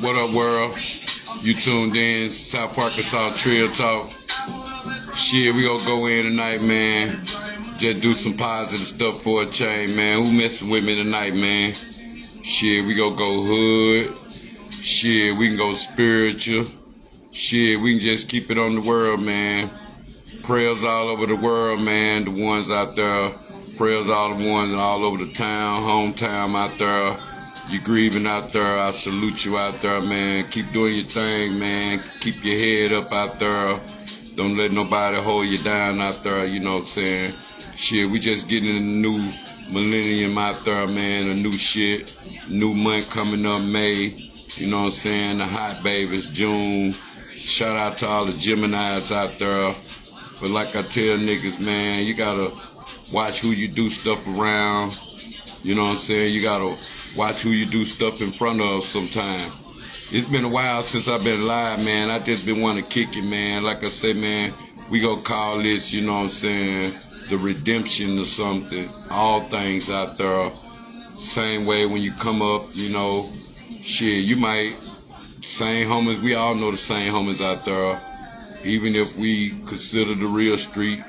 What up, world? You tuned in, South Arkansas Trill Talk. Shit, we gonna go in tonight, man. Just do some positive stuff for a change, man. Who messing with me tonight, man? Shit, we gonna go hood. Shit, we can go spiritual. Shit, we can just keep it on the world, man. Prayers all over the world, man. The ones out there. Prayers all the ones all over the town, hometown out there. You grieving out there, I salute you out there, man. Keep doing your thing, man. Keep your head up out there. Don't let nobody hold you down out there, you know what I'm saying? Shit, we just getting a new millennium out there, man. A new shit. New month coming up, May. You know what I'm saying? The hot babies, June. Shout out to all the Geminis out there. But like I tell niggas, man, you gotta watch who you do stuff around. You know what I'm saying? You gotta watch who you do stuff in front of sometime. It's been a while since I've been live, man. I just been wanting to kick it, man. Like I said, man, we gonna call this, you know what I'm saying, the redemption or something. All things out there. Same way when you come up, you know, shit, you might, same homies, we all know the same homies out there. Even if we consider the real street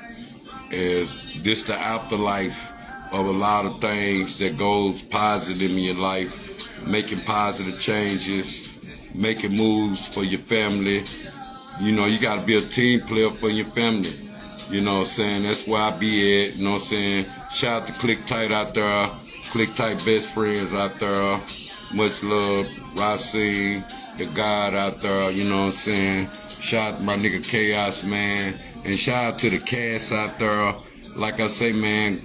as this the afterlife of a lot of things that goes positive in your life, making positive changes, making moves for your family. You know, you got to be a team player for your family. You know what I'm saying? That's where I be at. You know what I'm saying? Shout out to Click Tight out there. Click Tight best friends out there. Much love. RaSeeing, the God out there. You know what I'm saying? Shout out to my nigga Chaos, man. And shout out to the cast out there. Like I say, man,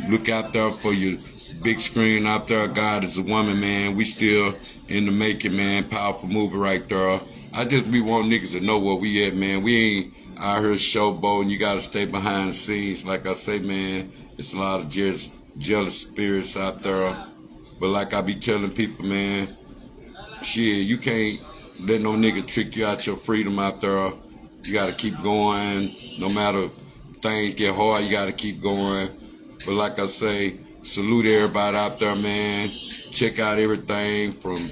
look out there for your big screen out there. God is a woman, man. We still in the making, man. Powerful movie right there. I just be want niggas to know where we at, man. We ain't out here showboating. You gotta stay behind the scenes. Like I say, man, it's a lot of jealous spirits out there. But like I be telling people, man, shit, you can't let no nigga trick you out your freedom out there. You gotta keep going. No matter if things get hard, you gotta keep going. But like I say, salute everybody out there, man. Check out everything from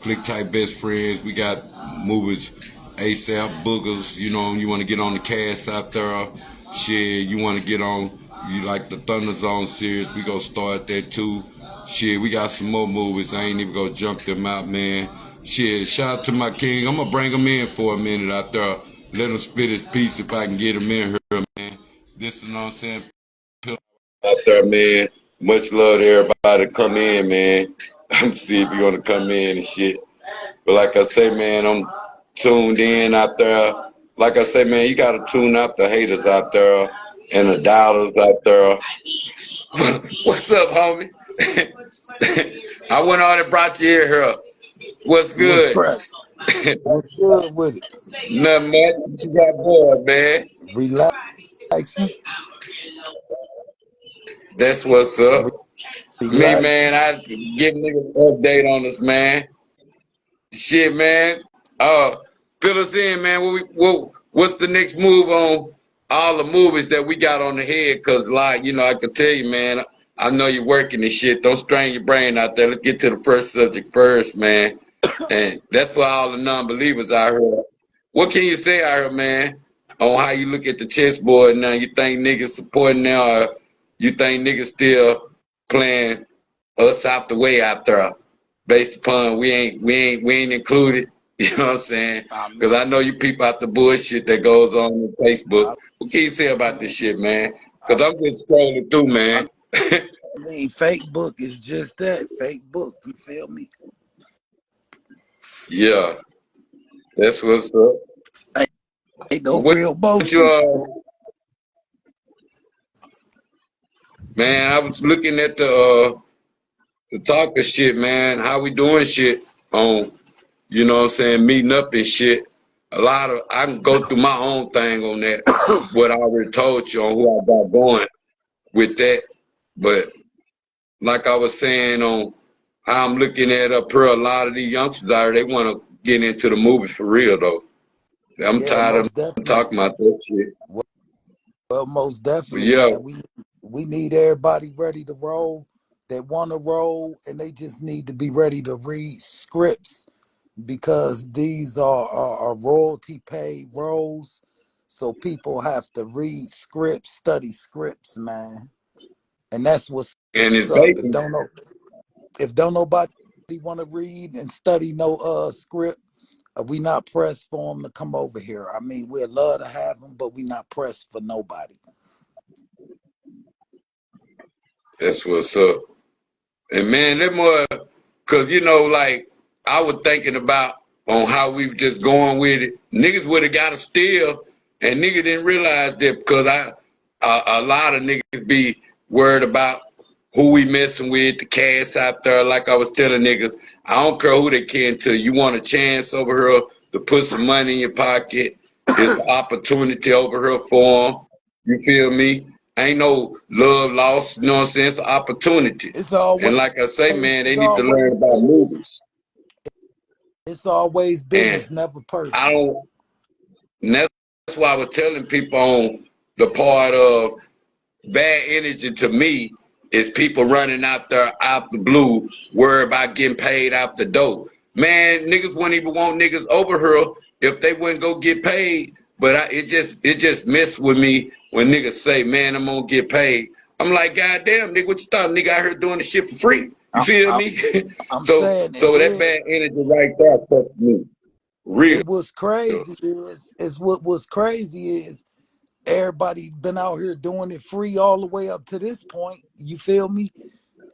Click Type Best Friends. We got movies, ASAP, Boogers. You know, you want to get on the cast out there. Shit, you want to get on, you like the Thunder Zone series. We gonna start that too. Shit, we got some more movies. I ain't even gonna jump them out, man. Shit, shout out to my king. I'm gonna bring him in for a minute out there. Let him spit his piece if I can get him in here, man. This is what I'm saying. Out there, man. Much love to everybody to come in, man. I'm see if you're gonna come in and shit. But like I say, man, I'm tuned in out there. Like I say, man, you gotta tune out the haters out there and the doubters out there. What's up, homie? I went on and brought you here. What's good? What's What's good with it? Nothing much. What you got bored, man? Relaxing. That's what's up. Me, man, Relaxing. I give niggas an update on this, man. Shit, man. Fill us in, man. What's the next move on all the movies that we got on the head? Cause like, you know, I can tell you, man, I know you're working and shit. Don't strain your brain out there. Let's get to the first subject first, man. And that's for all the non-believers out here. What can you say out here, man, on how you look at the chessboard now? You think niggas supporting now, or you think niggas still playing us out the way out there, based upon we ain't included? You know what I'm saying? I Because I know you people out the bullshit that goes on Facebook. I What can you say about this shit, man? I, Because I'm just scrolling through, I man. mean, fake book is just that. Fake book. You feel me? Yeah, that's what's up. Ain't no What real you emotions. man? I was looking at the talk of shit, man. How we doing shit on, you know what I'm saying, meeting up and shit. A lot of, I can go through my own thing on that, what I already told you on who I got going with that. But like I was saying on how I'm looking at up here, a lot of these youngsters out there, they want to get into the movies for real, though. I'm Yeah, tired of most definitely. talking about that shit. Well, most But definitely, yeah, man. We need everybody ready to roll. They want to roll, and they just need to be ready to read scripts because these are royalty paid roles. So people have to read scripts, study scripts, man. And that's what's And it's up. bacon. If don't nobody want to read and study no script, we not pressed for them to come over here. I mean, we'd love to have them, but we not pressed for nobody. That's what's up. And man, that more, cause you know, like I was thinking about on how we were just going with it. Niggas would have got a steal, and niggas didn't realize that because a lot of niggas be worried about who we messing with, the cash out there. Like I was telling niggas, I don't care who they can to. You want a chance over here to put some money in your pocket. It's an opportunity over here for them. You feel me? Ain't no love lost, you know what I'm saying? It's an opportunity. It's And always like I say, man, they it's need to learn always about movies. it's always And business, never I personal. don't, and that's why I was telling people on the part of bad energy to me is people running out there out the blue, worried about getting paid out the door. Man, niggas wouldn't even want niggas over here if they wouldn't go get paid. But it just messed with me when niggas say, man, I'm gonna get paid. I'm like, God damn, nigga, what you thought? Nigga out here doing the shit for free. You I'm feel I'm, me? I'm so saying, and so that then bad energy right there touched me. Real. it was crazy is what was crazy is everybody been out here doing it free all the way up to this point. You feel me?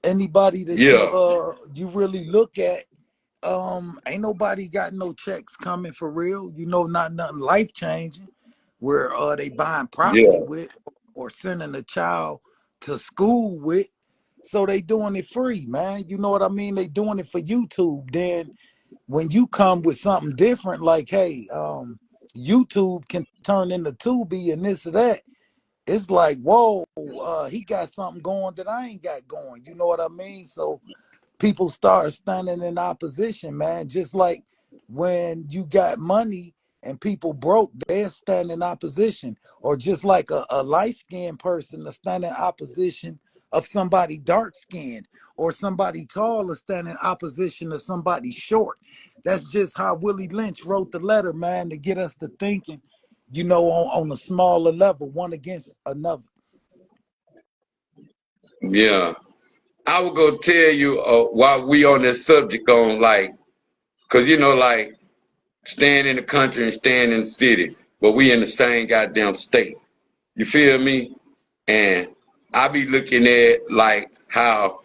Anybody that Yeah, you really look at, ain't nobody got no checks coming for real. You know, not nothing life changing where they buying property yeah, with or sending a child to school with. So they doing it free, man. You know what I mean? They doing it for YouTube. Then when you come with something different, like, hey, YouTube can turn into Tubi and this or that, it's like, whoa, he got something going that I ain't got going. You know what I mean? So people start standing in opposition, man. Just like when you got money and people broke, they're standing in opposition. Or just like a light-skinned person to stand in opposition of somebody dark-skinned, or somebody tall to stand in opposition to somebody short. That's just how Willie Lynch wrote the letter, man, to get us to thinking, you know, on a smaller level, one against another. yeah. I would go tell you while we on this subject on like, cause you know like staying in the country and staying in the city, but we in the same goddamn state. You feel me? And I be looking at like how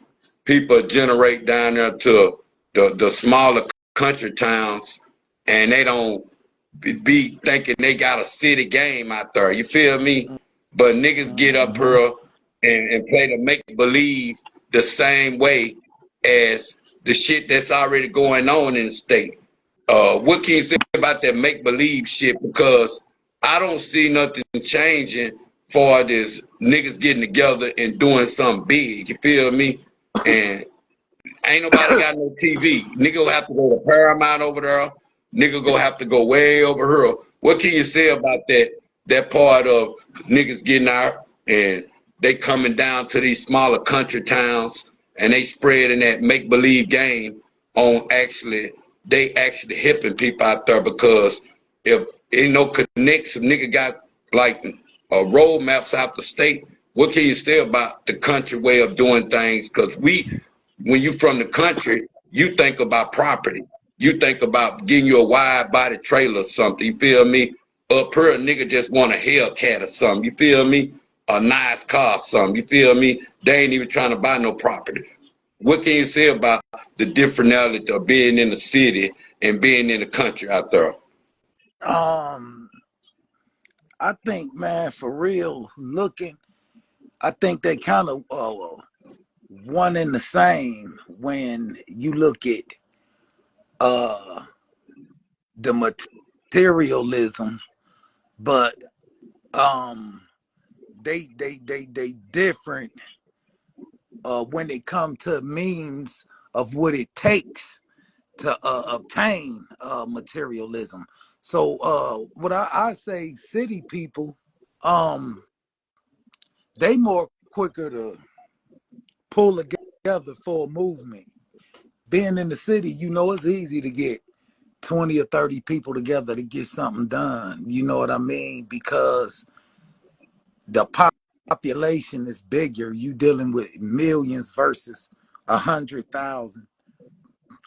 people generate down there to the smaller country towns, and they don't be thinking they got a city game out there. You feel me? But niggas get up Mm-hmm. here and play the make believe the same way as the shit that's already going on in the state. What can you say about that make believe shit? Because I don't see nothing changing for this niggas getting together and doing something big. You feel me? And ain't nobody got no TV. Nigga will have to go to Paramount over there. Nigga go have to go way over here. What can you say about that part of niggas getting out and they coming down to these smaller country towns and they spreading that make believe game on they actually hipping people out there because if ain't no connection, nigga got like road maps out the state. What can you say about the country way of doing things? Because when you from the country, you think about property. You think about getting you a wide body trailer or something. You feel me? Up here, a nigga just want a Hellcat or something. You feel me? A nice car or something. You feel me? They ain't even trying to buy no property. What can you say about the different of being in the city and being in the country out there? Um, I think, man, for real, looking, I think they kind of one and the same when you look at uh the materialism, but um they different when it come to means of what it takes to obtain materialism. So what I say, city people, um, they more quicker to pull together for a movement. Being in the city, you know, it's easy to get 20 or 30 people together to get something done. You know what I mean? Because the population is bigger. You dealing with millions versus 100,000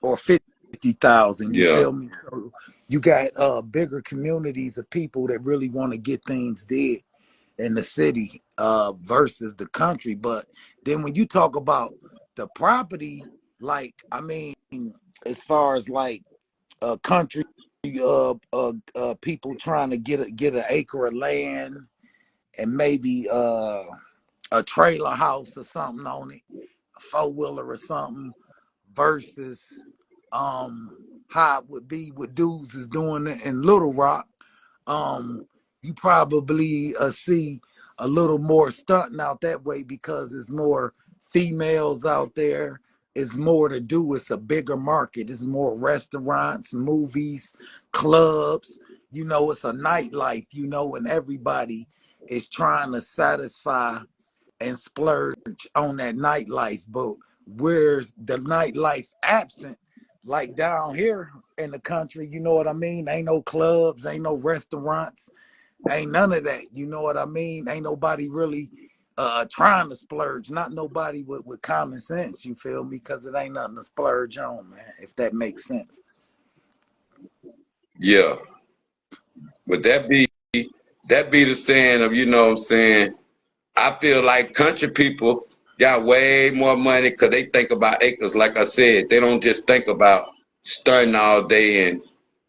or 50,000. You Yeah. feel me? So you got bigger communities of people that really want to get things did in the city versus the country. But then when you talk about the property, like I mean, as far as like country people trying to get an acre of land and maybe a trailer house or something on it, a four-wheeler or something, versus how it would be what dudes is doing it in Little Rock. You probably see a little more stunting out that way because there's more females out there. It's more to do. It's a bigger market. It's more restaurants, movies, clubs. You know, it's a nightlife, you know, and everybody is trying to satisfy and splurge on that nightlife. But where's the nightlife absent? Like down here in the country, you know what I mean? Ain't no clubs, ain't no restaurants, ain't none of that. You know what I mean? Ain't nobody really trying to splurge. Not nobody with common sense, you feel me? Because it ain't nothing to splurge on, man, if that makes sense. Yeah. But that be the saying of, you know what I'm saying? I feel like country people got way more money because they think about acres. Like I said, they don't just think about stunting all day. And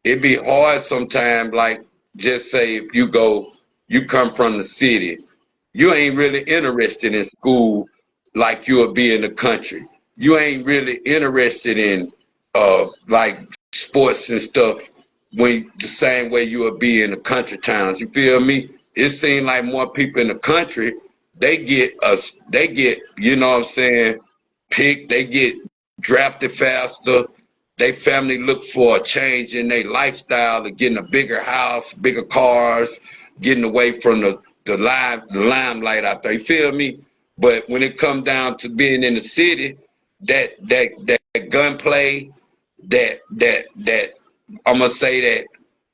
it be hard sometimes, like just say if you come from the city, you ain't really interested in school like you'll be in the country. You ain't really interested in like sports and stuff when the same way you will be in the country towns. You feel me? It seems like more people in the country, they get, you know what I'm saying, picked, they get drafted faster. They family look for a change in their lifestyle of getting a bigger house, bigger cars, getting away from the limelight out there. You feel me? But when it comes down to being in the city, that gunplay, that I'm gonna say that,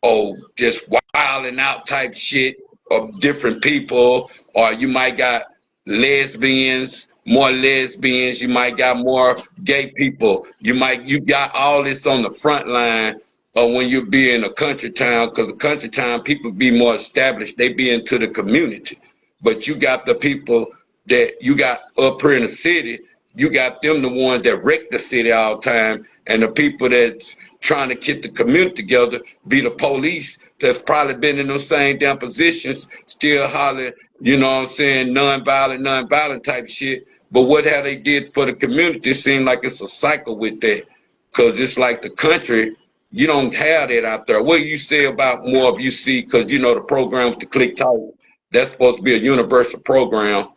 oh, just wilding out type shit of different people, or you might got more lesbians, you might got more gay people, you got all this on the front line when you be in a country town, because a country town people be more established, they be into the community. But you got the people that you got up here in the city, you got them the ones that wreck the city all the time, and the people that's trying to get the community together be the police that's probably been in those same damn positions, still hollering, you know what I'm saying, non-violent type shit. But what have they did for the community? It seems like it's a cycle with that. Cause it's like the country, you don't have that out there. What do you say about more of you see, cause you know the program with the click title, that's supposed to be a universal program,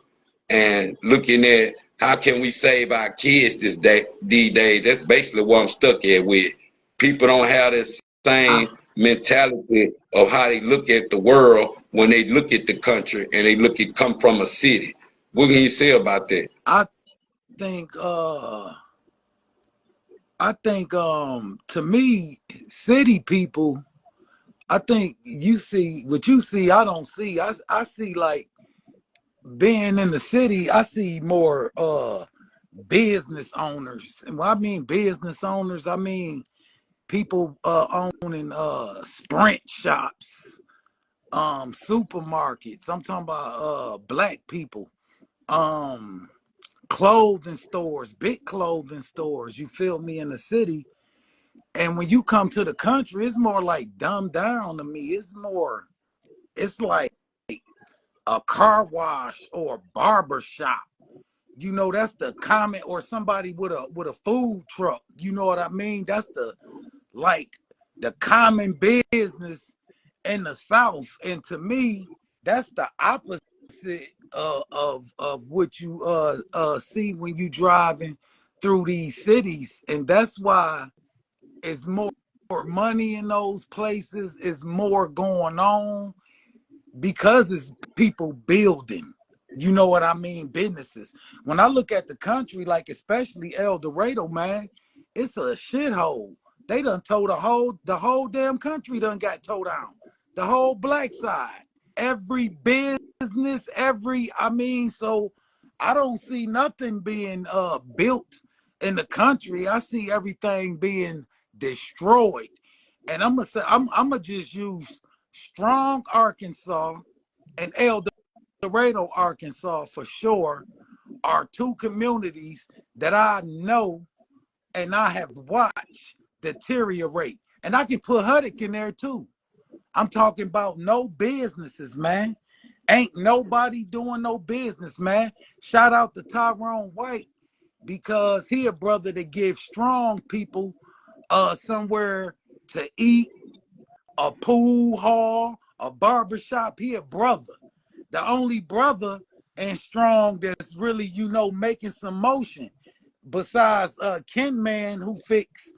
and looking at how can we save our kids these days. That's basically what I'm stuck at with. People don't have this I, same mentality of how they look at the world when they look at the country and they look at come from a city. What can you say about that? I think to me, city people, I think you see what you see, I don't see. I see like being in the city, I see more business owners. And when I mean business owners, I mean people owning Sprint shops, supermarkets. I'm talking about black people. Um Clothing stores, big clothing stores, you feel me, in the city. And when you come to the country, it's more like dumbed down to me. It's like a car wash or a barber shop. You know, that's the comment, or somebody with a food truck. You know what I mean? That's like the common business in the South. And to me, that's the opposite of what you see when you driving through these cities. And that's why it's more money in those places, is more going on, because it's people building, you know what I mean, businesses. When I look at the country, like especially El Dorado, man, it's a shithole. They done told the whole damn country done got towed down. The whole black side. Every business, so I don't see nothing being built in the country. I see everything being destroyed. And I'm gonna just use Strong, Arkansas and El Dorado, Arkansas for sure are two communities that I know and I have watched deteriorate. And I can put Huddock in there too. I'm talking about no businesses, man. Ain't nobody doing no business, man. Shout out to Tyrone White because he a brother that gives strong people somewhere to eat, a pool hall, a barbershop. He a brother. The only brother and strong that's really, making some motion besides Ken Man who fix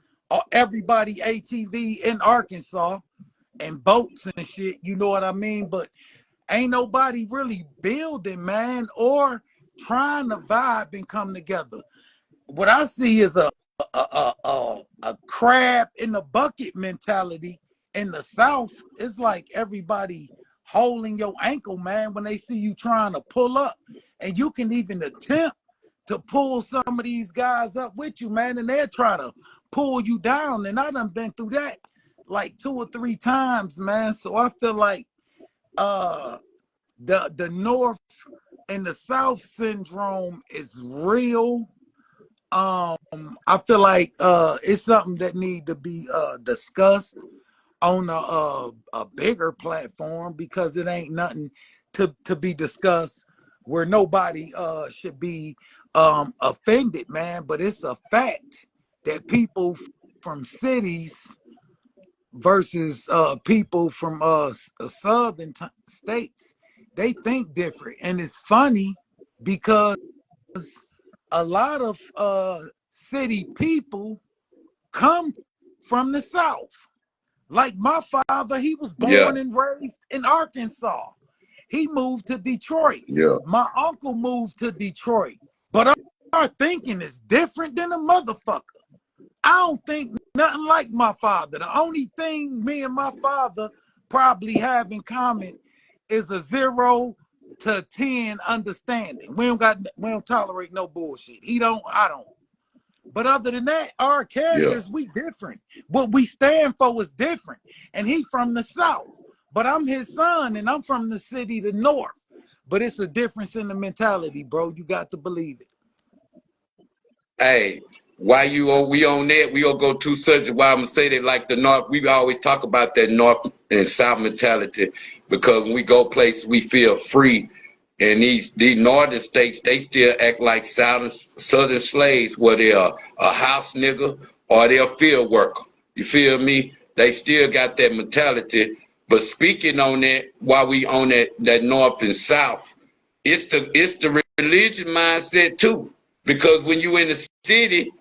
everybody ATV in Arkansas and boats and shit, you know what I mean? But ain't nobody really building, man, or trying to vibe and come together. What I see is a crab in the bucket mentality in the South. It's like everybody holding your ankle, man, when they see you trying to pull up. And you can even attempt to pull some of these guys up with you, man, and they'll try to pull you down. And I done been through that like 2 or 3 times, man. So I feel like the North and the South syndrome is real. I feel like it's something that need to be discussed on a bigger platform because it ain't nothing to be discussed where nobody should be offended, man. But it's a fact that people from cities versus people from southern states, they think different. And it's funny because a lot of city people come from the South. Like my father, he was Yeah, born and raised in Arkansas. He moved to Detroit. yeah, My uncle moved to Detroit. But our thinking is different than a motherfucker. I don't think nothing like my father. The only thing me and my father probably have in common is a 0 to 10 understanding. We don't tolerate no bullshit. He don't, I don't. But other than that, our yeah. characters, we different. What we stand for is different. And he from the South. But I'm his son and I'm from the city, the North. But it's a difference in the mentality, bro. You got to believe it. Hey, why we on that? We gonna go to subject. Why I'm gonna say that like the North. We always talk about that North and South mentality because when we go places, we feel free. And these northern states, they still act like southern slaves, where they're a house nigga or they're a field worker. You feel me? They still got that mentality. But speaking on that, while we on that North and South, it's the religion mindset too. Because when you in the city,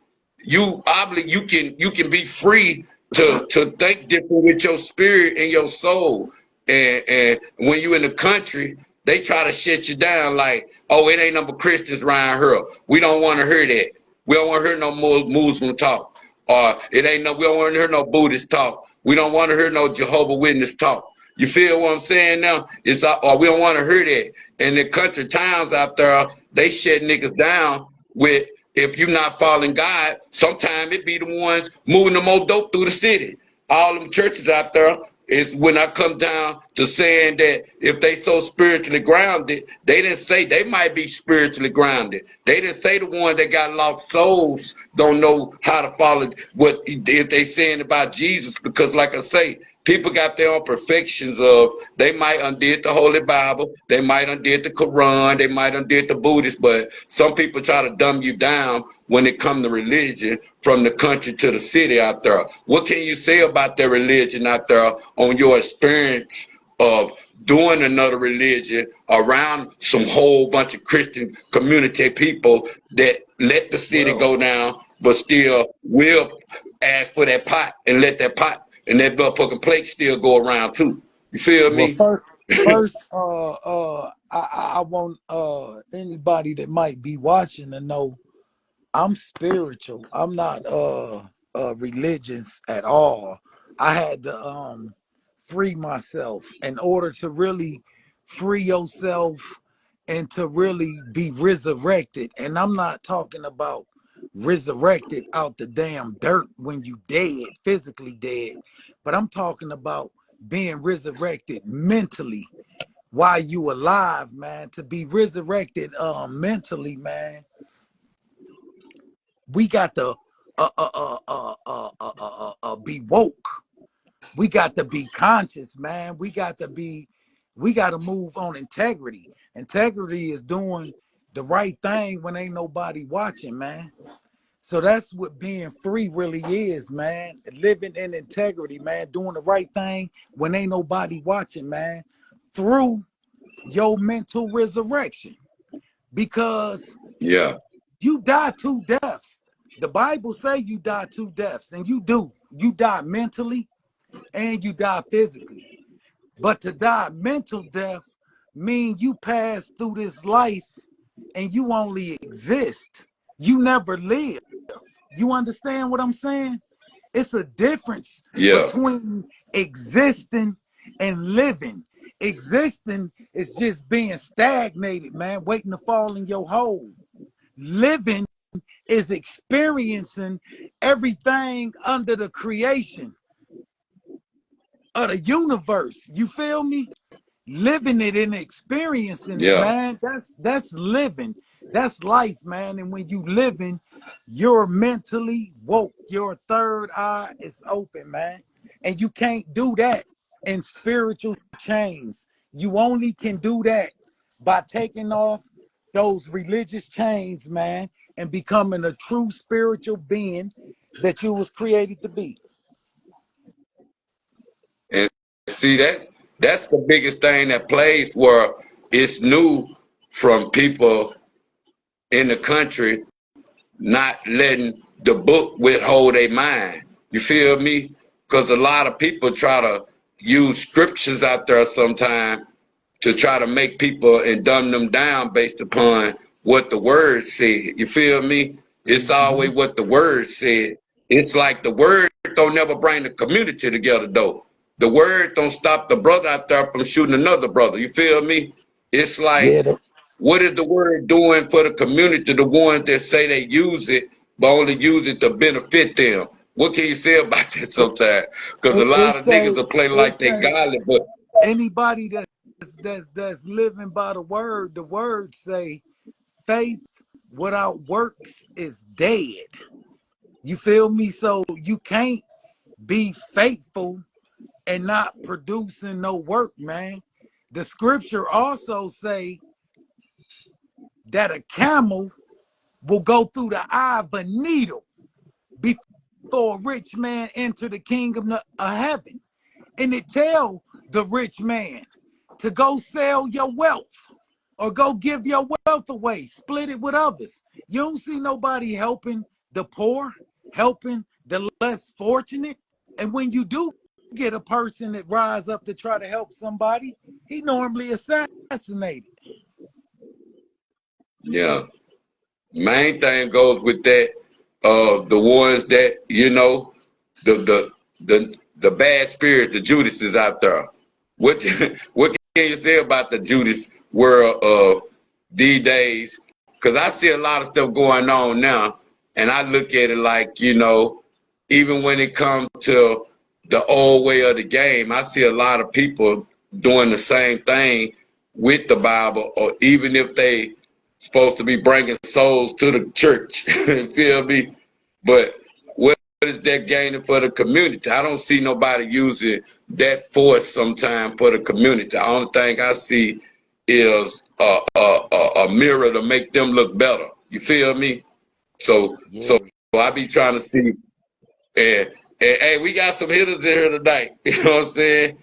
you can be free to think different with your spirit and your soul. And when you in the country, they try to shut you down like, oh, it ain't no Christians around here. We don't want to hear that. We don't want to hear no more Muslim talk. Or we don't want to hear no Buddhist talk. We don't want to hear no Jehovah Witness talk. You feel what I'm saying now? Or we don't want to hear that. And the country towns out there, they shut niggas down with, if you're not following God, sometimes it be the ones moving the more dope through the city. All them churches out there is when I come down to saying that if they so spiritually grounded, they didn't say they might be spiritually grounded. They didn't say the ones that got lost souls don't know how to follow what if they saying about Jesus, because like I say, people got their own perfections of, they might undid the Holy Bible, they might undid the Quran, they might undid the Buddhist, but some people try to dumb you down when it comes to religion from the country to the city out there. What can you say about their religion out there on your experience of doing another religion around some whole bunch of Christian community people that let the city Well, go down, but still will ask for that pot and let that pot and that motherfucking plate still go around too. You feel well, me? first, I want anybody that might be watching to know I'm spiritual. I'm not religions at all. I had to free myself in order to really free yourself and to really be resurrected. And I'm not talking about resurrected out the damn dirt when you dead, physically dead, but I'm talking about being resurrected mentally while you alive, man. To be resurrected mentally, man, we got to be woke. We got to be conscious, man. We got to move on integrity. Integrity is doing the right thing when ain't nobody watching, man. So that's what being free really is, man. Living in integrity, man. Doing the right thing when ain't nobody watching, man. Through your mental resurrection. Because Yeah. you die 2 deaths. The Bible say you die 2 deaths, and you do. You die mentally and you die physically. But to die mental death means you pass through this life and you only exist. You never live. You understand what I'm saying? It's a difference Yeah. between existing and living. Existing is just being stagnated, man, waiting to fall in your hole. Living is experiencing everything under the creation of the universe. You feel me? Living it and experiencing it, Yeah. man. That's living. That's life, man. And when you living, you're mentally woke. Your third eye is open, man. And you can't do that in spiritual chains. You only can do that by taking off those religious chains, man, and becoming a true spiritual being that you was created to be. And see, that's the biggest thing that plays where it's new from people in the country not letting the book withhold their mind. You feel me? Because a lot of people try to use scriptures out there sometimes to try to make people and dumb them down based upon what the word said. You feel me? It's always what the word said. It's like the word don't never bring the community together though. The word don't stop the brother out there from shooting another brother. You feel me? It's like, Yeah, what is the word doing for the community, the ones that say they use it, but only use it to benefit them? What can you say about that sometimes? Because a it lot of niggas say are playing it like they say godly, but anybody that's living by the word say faith without works is dead. You feel me? So you can't be faithful and not producing no work, man. The scripture also say that a camel will go through the eye of a needle before a rich man enter the kingdom of heaven. And it tell the rich man to go sell your wealth or go give your wealth away, split it with others. You don't see nobody helping the poor, helping the less fortunate. And when you do get a person that rise up to try to help somebody, he normally assassinated. yeah. Main thing goes with that. The ones that the bad spirits, the Judases out there. What what can you say about the Judas world of these days? Because I see a lot of stuff going on now, and I look at it like even when it comes to the old way of the game, I see a lot of people doing the same thing with the Bible, or even if they supposed to be bringing souls to the church. You feel me? But what is that gaining for the community? I don't see nobody using that force sometime for the community. The only thing I see is a mirror to make them look better. You feel me? So Yeah. I be trying to see. And hey, we got some hitters in here tonight. You know what I'm saying?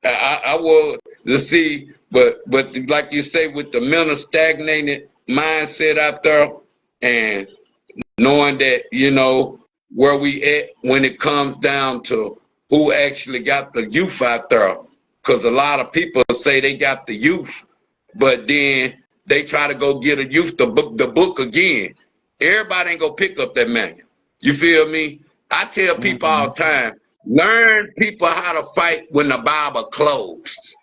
I will to see, but like you say, with the mental stagnated mindset out there, and knowing that where we at when it comes down to who actually got the youth out there, because a lot of people say they got the youth, but then they try to go get a youth the book again. Everybody ain't gonna pick up that manual. You feel me? I tell people all Mhm. the time, learn people how to fight when the Bible closed.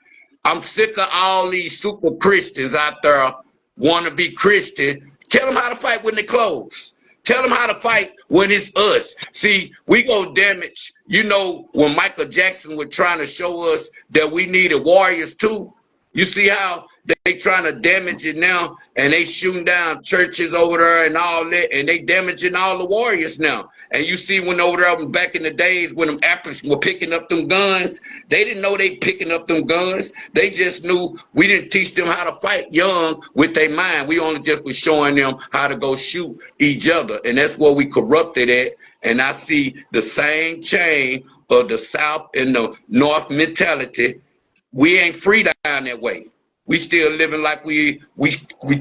I'm sick of all these super Christians out there want to be Christian. Tell them how to fight when they close. Tell them how to fight when it's us. See, we go damage. You know, when Michael Jackson was trying to show us that we needed warriors too. You see how they trying to damage it now, and they shooting down churches over there and all that, and they damaging all the warriors now. And you see when over there back in the days when them Africans were picking up them guns, they didn't know they picking up them guns. They just knew we didn't teach them how to fight young with their mind. We only just was showing them how to go shoot each other, and that's where we corrupted at. And I see the same chain of the South and the North mentality. We ain't free down that way. We still living like we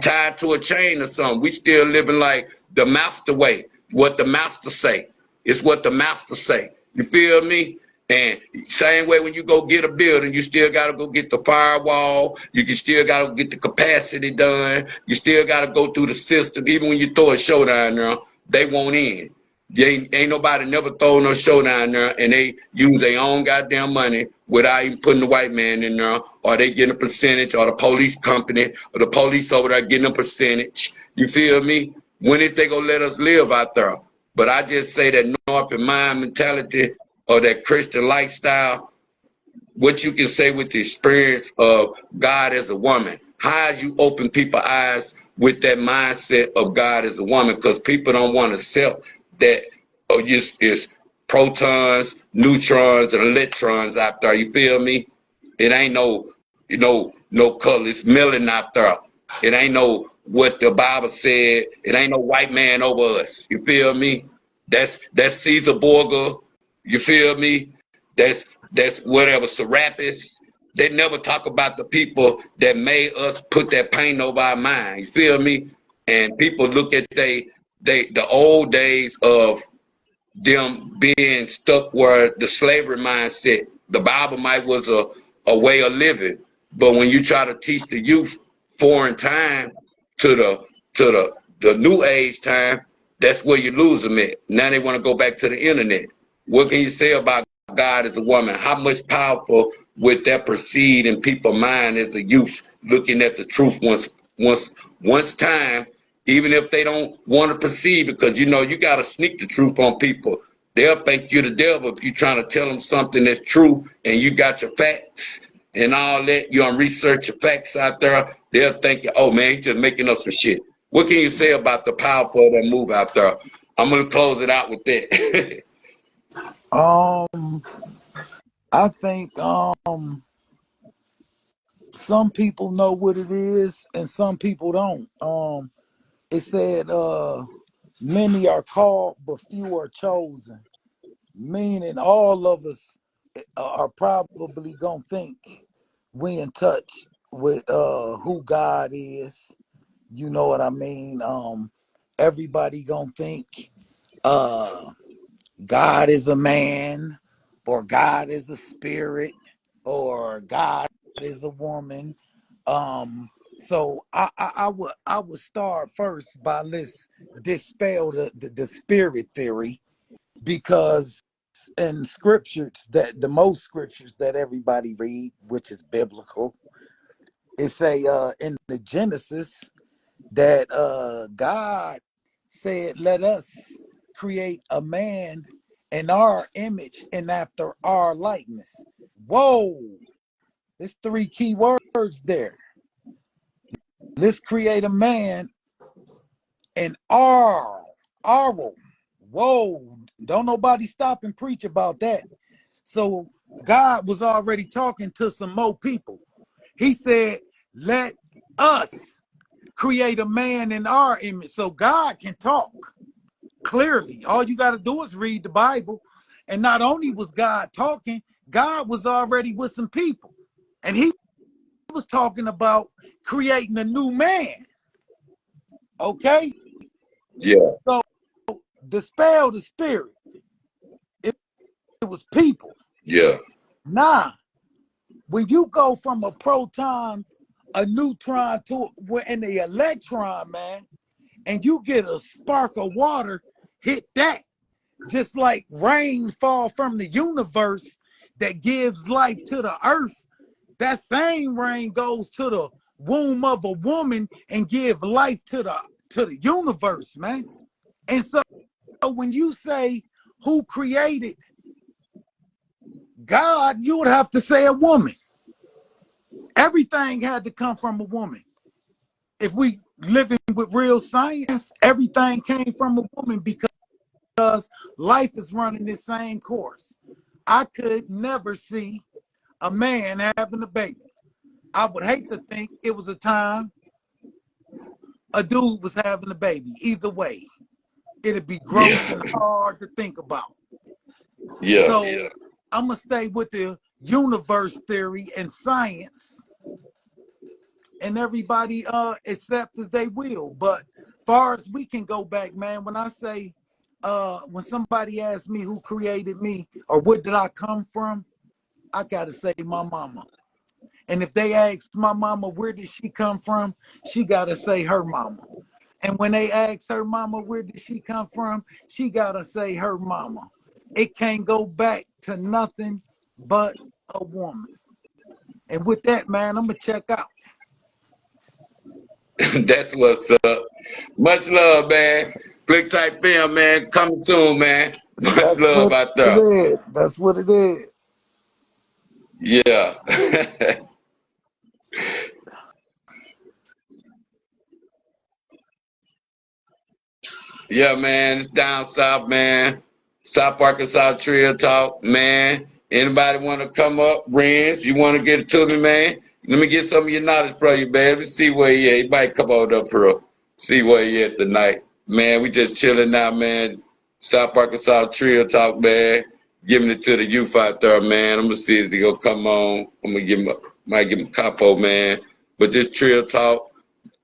tied to a chain or something. We still living like the master way. What the master say. It's what the master say. You feel me? And same way when you go get a building, you still gotta go get the firewall. You can still gotta get the capacity done. You still gotta go through the system. Even when you throw a show down there, they won't end. Ain't nobody never throw no show down there, and they use their own goddamn money without even putting the white man in there, or they getting a percentage, or the police company, or the police over there getting a percentage. You feel me? When is they gonna let us live out there? But I just say that North and mind mentality or that Christian lifestyle, what you can say with the experience of God as a woman. How you open people's eyes with that mindset of God as a woman? Because people don't want to accept that it's protons, neutrons, and electrons out there. You feel me? It ain't no color. It's milling out there. It ain't no what the Bible said. It ain't no white man over us. You feel me? That's Caesar Borgia. You feel me? That's whatever Serapis. They never talk about the people that made us put that pain over our mind. You feel me? And people look at the old days of them being stuck where the slavery mindset, the Bible might was a way of living. But when you try to teach the youth foreign time to the new age time, that's where you lose them at. Now they want to go back to the internet. What can you say about God as a woman? How much powerful would that proceed in people's mind as a youth looking at the truth once time, even if they don't want to perceive, because you know you got to sneak the truth on people. They'll think you're the devil if you're trying to tell them something that's true and you got your facts and all that. You don't research your facts out there. They'll think, oh man, he's just making up some shit. What can you say about the power of that move out there? I'm gonna close it out with that. Um, I think some people know what it is and some people don't. It said many are called but few are chosen. Meaning all of us are probably gonna think we in touch with who God is. You know what I mean? Everybody gonna think uh God is a man, or God is a spirit, or God is a woman. So I would start first by let's dispel the spirit theory, because in scriptures, that the most scriptures that everybody read, which is biblical, it say in the Genesis that God said, let us create a man in our image and after our likeness. Whoa, there's three key words there. Let's create a man in our. Whoa, don't nobody stop and preach about that. So God was already talking to some more people. He said, let us create a man in our image. So God can talk clearly. All you got to do is read the Bible. And not only was God talking, God was already with some people. And he was talking about creating a new man. Okay? Yeah, So dispel the spirit. It was people. yeah, Nah, when you go from a proton, a neutron to and the electron, man, and you get a spark of water, hit that. Just like rain fall from the universe that gives life to the earth, that same rain goes to the womb of a woman and give life to the universe, man. And so when you say who created God, you would have to say a woman. Everything had to come from a woman. If we living with real science, everything came from a woman because life is running the same course. I could never see a man having a baby. I would hate to think it was a time a dude was having a baby. Either way, it'd be gross and hard to think about. Yeah. So I'm gonna stay with the universe theory and science, and everybody accept as they will. But far as we can go back, man, when I say when somebody asks me who created me or what did I come from, I gotta say my mama. And if they ask my mama where did she come from, she gotta say her mama. And when they ask her mama where did she come from, she gotta say her mama. It can't go back to nothing but a woman. And with that, man, I'm gonna check out. That's what's up. Much love, man. Click type film, man. Coming soon, man. Much That's love what out it there. is. That's what it is. Yeah. Yeah, man. It's down south, man. South Arkansas Trill Talk, man. Anybody want to come up? Renz, you want to get it to me, man? Let me get some of your knowledge from you, man. Let's see where he at. He might come on up here. See where he at tonight. Man, we just chilling now, man. South Arkansas Trill Talk, man. Giving it to the youth out there, man. I'm going to see if he going to come on. I'm going to might give him a capo, man. But this Trill Talk,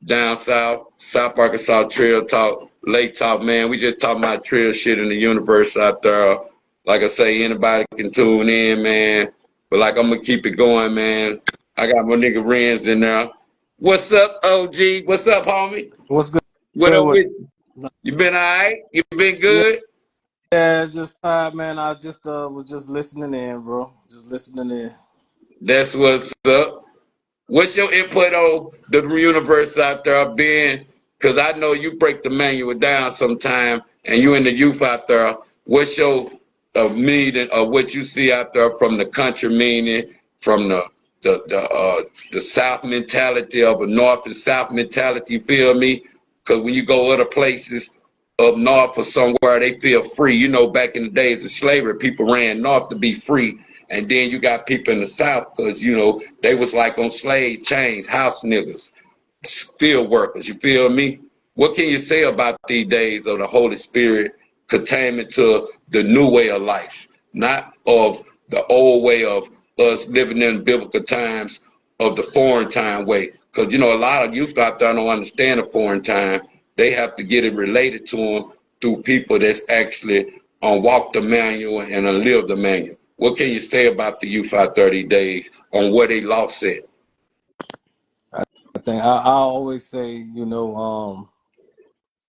down south, South Arkansas Trill Talk, Lake Talk, man. We just talking about trail shit in the universe out there. Like I say, anybody can tune in, man. But like I'm gonna keep it going, man. I got my nigga Renz in there. What's up, OG? What's up, homie? What's good? What Good up with with you? You been alright? You been yeah, good? yeah, just tired, man. I just was just listening in, bro. Just listening in. That's what's up. What's your input on the universe out there being? Because I know you break the manual down sometime, and you in the youth out there. What's your meaning of what you see out there from the country meaning, from the South mentality of a North and South mentality? You feel me? Because when you go other places up north or somewhere, they feel free. You know, back in the days of slavery, people ran north to be free. And then you got people in the South because, you know, they was like on slave chains, house niggas, field workers, you feel me? What can you say about these days of the Holy Spirit containment to the new way of life, not of the old way of us living in biblical times of the foreign time way? Because, you know, a lot of youth out there don't understand the foreign time. They have to get it related to them through people that's actually on walk the manual and on live the manual. What can you say about the youth out 30 days on where they lost it? I think I always say,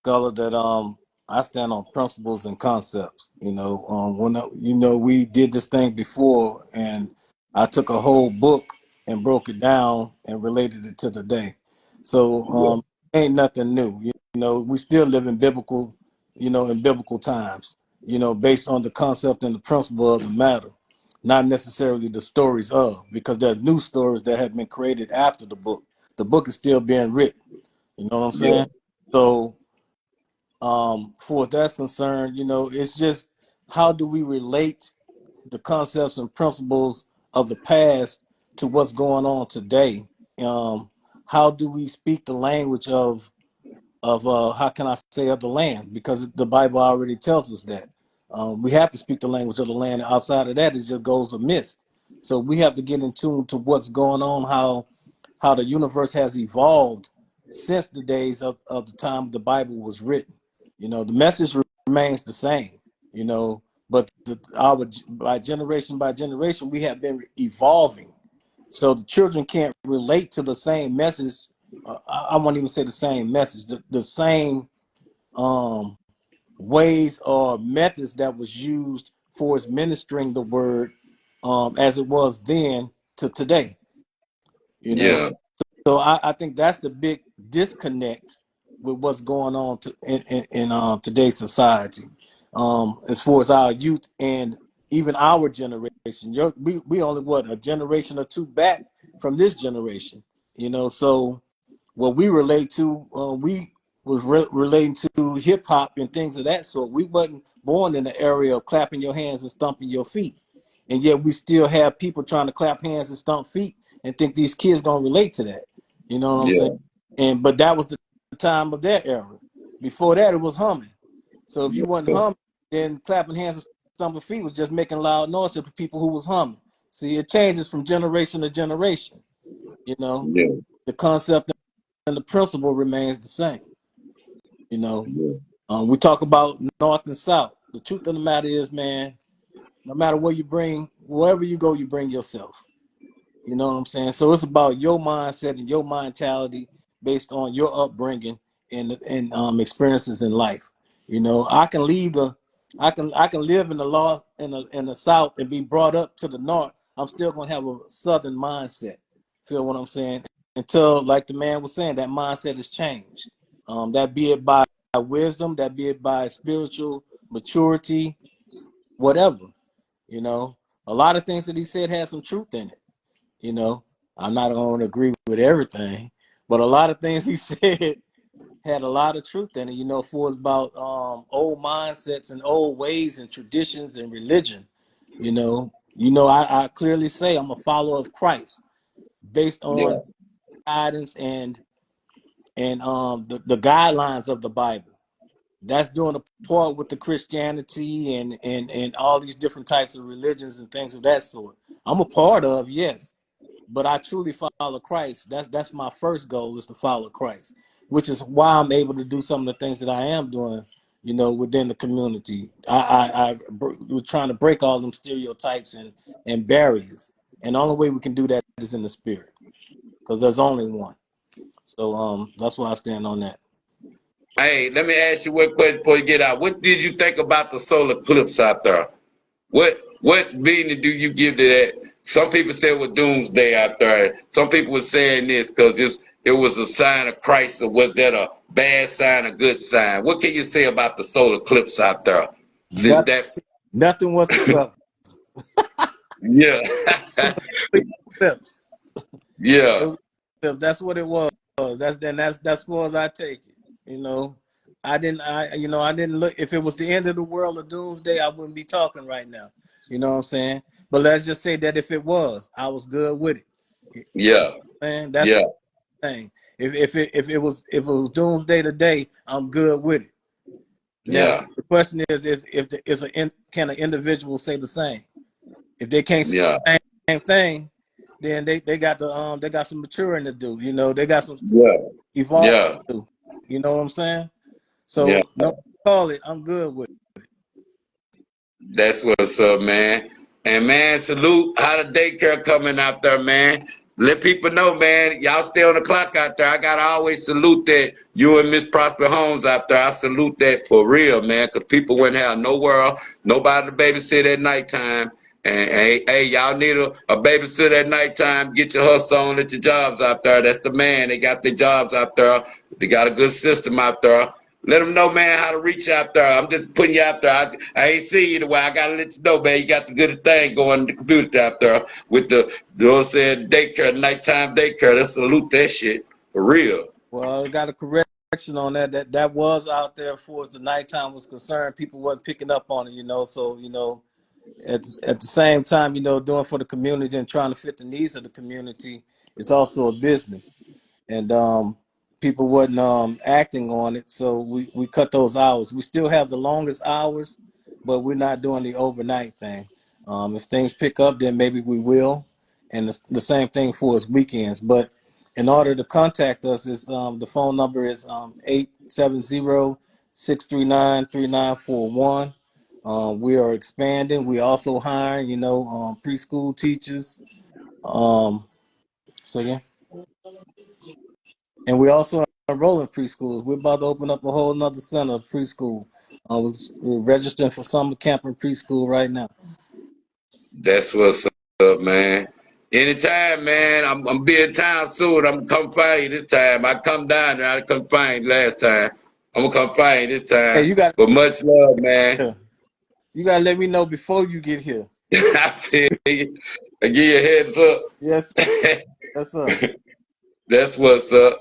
scholar, that I stand on principles and concepts. We did this thing before, and I took a whole book and broke it down and related it to the day. So Yeah, ain't nothing new. We still live in biblical times. Based on the concept and the principle of the matter, not necessarily the stories of, because there are new stories that have been created after the book. The book is still being written. You know what I'm yeah, saying? So for what that's concerned, it's just how do we relate the concepts and principles of the past to what's going on today? How do we speak the language of how can I say, of the land? Because the Bible already tells us that we have to speak the language of the land. Outside of that, it just goes amiss. So we have to get in tune to what's going on, how the universe has evolved since the days of the time the Bible was written. The message remains the same, but by generation, we have been evolving. So the children can't relate to the same message. I won't even say the same message, the same um, ways or methods that was used for its ministering the word, as it was then to today. You know, Yeah. so I think that's the big disconnect with what's going on in today's society, as far as our youth and even our generation. We only what, a generation or two back from this generation, you know. So what we relate to, we was relating to hip hop and things of that sort. We wasn't born in the area of clapping your hands and stomping your feet, and yet we still have people trying to clap hands and stomp feet and think these kids gonna relate to that. You know what I'm saying? Yeah. And but that was the time of their era. Before that, it was humming. So if you wasn't Yeah. humming, then clapping hands and stomping feet was just making loud noise to the people who was humming. See, it changes from generation to generation. You know, Yeah. the concept and the principle remains the same. You know, Yeah. we talk about North and South. The truth of the matter is, man, no matter where you bring, wherever you go, you bring yourself. You know what I'm saying? So it's about your mindset and your mentality based on your upbringing and experiences in life. You know, I can live in the law in the South and be brought up to the North. I'm still gonna have a Southern mindset. Feel what I'm saying? Until, like the man was saying, that mindset has changed. That be it by wisdom, that be it by spiritual maturity, whatever. You know, a lot of things that he said had some truth in it. You know, I'm not going to agree with everything, but a lot of things he said had a lot of truth in it. You know, for it's about old mindsets and old ways and traditions and religion. I clearly say I'm a follower of Christ based Yeah. on guidance and the guidelines of the Bible. That's doing a part with the Christianity and all these different types of religions and things of that sort. I'm a part of, yes, but I truly follow Christ. That's my first goal, is to follow Christ, which is why I'm able to do some of the things that I am doing, you know, within the community. We're trying to break all them stereotypes and barriers, and the only way we can do that is in the spirit, because there's only one. So that's why I stand on that. Hey, let me ask you one question before you get out. What did you think about the solar eclipse out there? What meaning do you give to that? Some people say it was doomsday out there. Some people were saying this because it was a sign of Christ, or was that a bad sign, a good sign? What can you say about the solar eclipse out there? Since Nothing, that, nothing whatsoever. yeah, It was an eclipse. It yeah, was an eclipse. That's what it was. That's far as I take it. You know, I didn't look. If it was the end of the world or doomsday, I wouldn't be talking right now. You know what I'm saying? But let's just say that if it was, I was good with it. You yeah, know, man, that's yeah, the thing. If it was doomsday today, I'm good with it. Now yeah, the question is, can an individual say the same? If they can't say yeah, the same thing, then they got some maturing to do. You know, they got some yeah, evolve yeah, to do. You know what I'm saying? yeah. So no, call it. I'm good with That's what's up, man. And man, salute how the daycare coming out there, man. Let people know, man. Y'all stay on the clock out there. I gotta always salute that you and Miss Prosper Holmes out there. I salute that for real, man, because people wouldn't have nowhere, nobody to babysit at nighttime. And hey, y'all need a babysitter at nighttime. Get your hustle on at your jobs out there. That's the man. They got their jobs out there. They got a good system out there. Let them know, man, how to reach out there. I'm just putting you out there. I ain't see you the way. I gotta let you know, man. You got the good thing going in the computer out there with the, you know what I'm saying, daycare, nighttime daycare. Let's salute that shit for real. Well, I got a correction on that. That was out there for as the nighttime was concerned. People wasn't picking up on it, you know. So, you know, at the same time, you know, doing for the community and trying to fit the needs of the community, it's also a business. And people wasn't acting on it, so we cut those hours. We still have the longest hours, but we're not doing the overnight thing. If things pick up, then maybe we will, and the same thing for us weekends. But in order to contact us, is the phone number is 870-639-3941. We are expanding. We also hiring, you know, preschool teachers. Um, so yeah. And we also enrolling preschools. We're about to open up a whole nother center of preschool. We're registering for summer camp and preschool right now. That's what's up, man. Anytime, man. I'm be in town soon. I'm gonna come find you this time. I come down there. I couldn't find you last time. I'm gonna come find you this Hey, time. you got But much love, man. you gotta let me know before you get here. I feel you. I give you a heads up. Yes, sir. Yes, sir. That's what's up.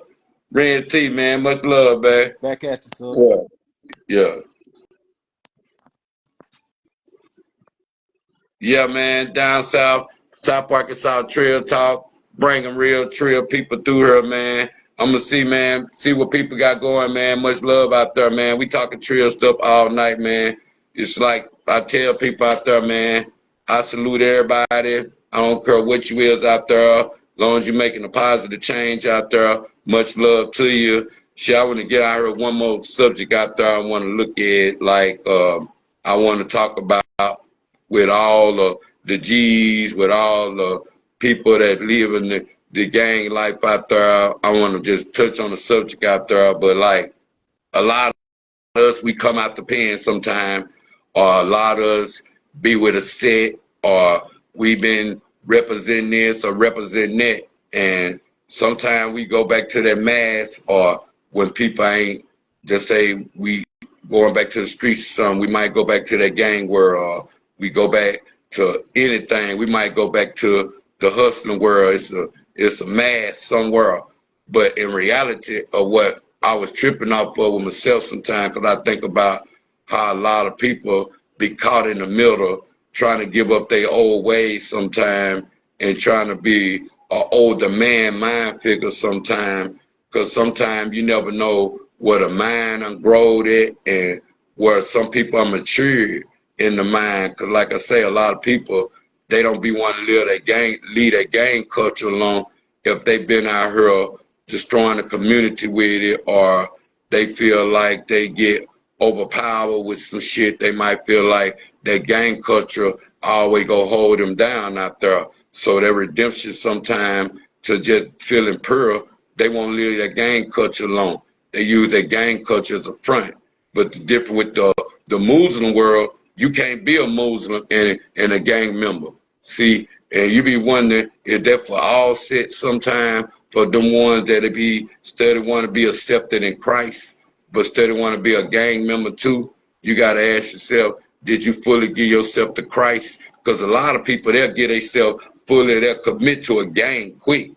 Renz T, man. Much love, man. Back at you, sir. Yeah. Yeah. Yeah, man, down south, South Arkansas Trill Talk, bringing real Trill people through here, man. I'm gonna see, man, see what people got going, man. Much love out there, man. We talking Trill stuff all night, man. It's like I tell people out there, man, I salute everybody. I don't care what you is out there, as long as you're making a positive change out there. Much love to you. Shit, I want to get out here with one more subject out there I want to look at, like I want to talk about with all the G's, with all the people that live in the gang life out there. I want to just touch on the subject out there, but like a lot of us, we come out the pen sometime, or a lot of us be with a set, or we been representing this or representing that, and sometimes we go back to that mask, or when people ain't, just say we going back to the streets or something, we might go back to that gang world, or we go back to anything. We might go back to the hustling world. It's a mask somewhere, but in reality of what I was tripping off of with myself sometimes, because I think about how a lot of people be caught in the middle, trying to give up their old ways sometime, and trying to be an older man mind figure sometime, because sometimes you never know where the mind ungrowed it and where some people are mature in the mind. Because like I say, a lot of people, they don't be wanting to leave their gang culture alone if they've been out here destroying the community with it, or they feel like they get overpowered with some shit. They might feel like that gang culture always go hold them down out there. So their redemption sometime to just feeling pure, they won't leave their gang culture alone. They use their gang culture as a front. But the difference with the Muslim world, you can't be a Muslim and a gang member. See, and you be wondering, is that for all set sometime, for them ones that be steady want to be accepted in Christ, but steady want to be a gang member too? You got to ask yourself, did you fully give yourself to Christ? Because a lot of people, they'll get themselves fully, they'll commit to a gang quick.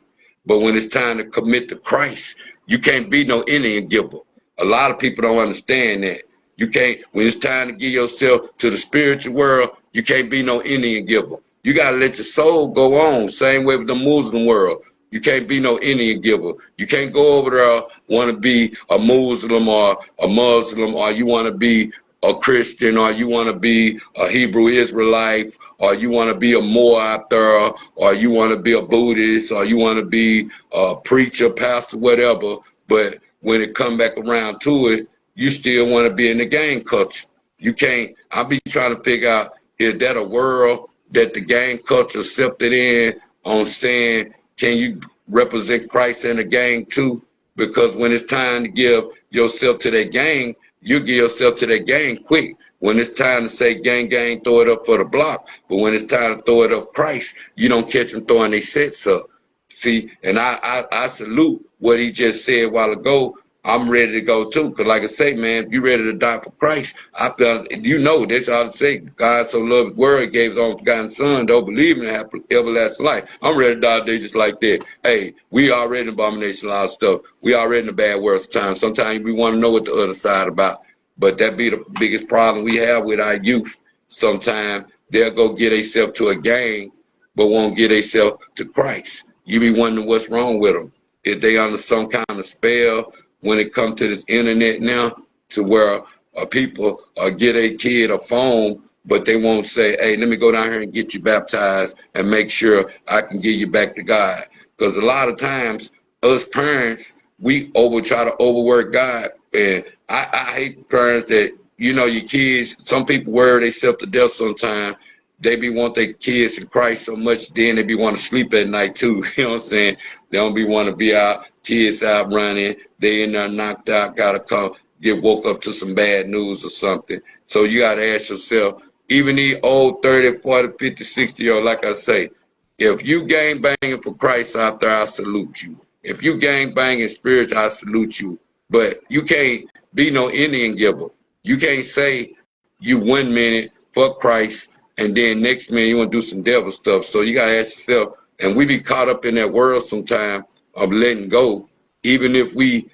But when it's time to commit to Christ, you can't be no Indian giver. A lot of people don't understand that. You can't, when it's time to give yourself to the spiritual world, you can't be no Indian giver. You got to let your soul go on. Same way with the Muslim world. You can't be no Indian giver. You can't go over there, want to be a Muslim or a Muslim, or you want to be a Christian, or you want to be a Hebrew Israelite, or you want to be a Moor out there, or you want to be a Buddhist, or you want to be a preacher, pastor, whatever. But when it come back around to it, you still want to be in the gang culture. You can't, I'll be trying to figure out, is that a world that the gang culture accepted in on saying, can you represent Christ in the gang too? Because when it's time to give yourself to that gang, you give yourself to that gang quick. When it's time to say gang, gang, throw it up for the block. But when it's time to throw it up Christ, you don't catch them throwing their sets up. See, and I salute what he just said a while ago. I'm ready to go too. Because like I say, man, if you ready to die for Christ, I feel, you know, that's all to say. God so loved the world, gave his only forgotten son, don't believe in have everlasting life. I'm ready to die today just like that. Hey, we already in abomination, a lot of stuff. We already in the bad world sometimes. Sometimes we want to know what the other side about. But that be the biggest problem we have with our youth. Sometimes they'll go get themselves to a gang, but won't get themselves to Christ. You be wondering what's wrong with them. Is they under some kind of spell when it comes to this internet now, to where people get a kid a phone, but they won't say, hey, let me go down here and get you baptized and make sure I can give you back to God. Because a lot of times, us parents, we try to overwork God. And I hate parents that, you know, your kids, some people worry themselves to death sometimes. They be want their kids in Christ so much, then they be want to sleep at night too. You know what I'm saying? They don't be want to be out, kids out running. They in there knocked out, gotta come get woke up to some bad news or something. So you got to ask yourself, even these old 30, 40, 50, 60-year-old, like I say, if you gang banging for Christ out there, I salute you. If you gang banging spiritual, I salute you. But you can't be no Indian giver. You can't say you 1 minute for Christ and then next minute you want to do some devil stuff. So you got to ask yourself, and we be caught up in that world sometime of letting go. Even if we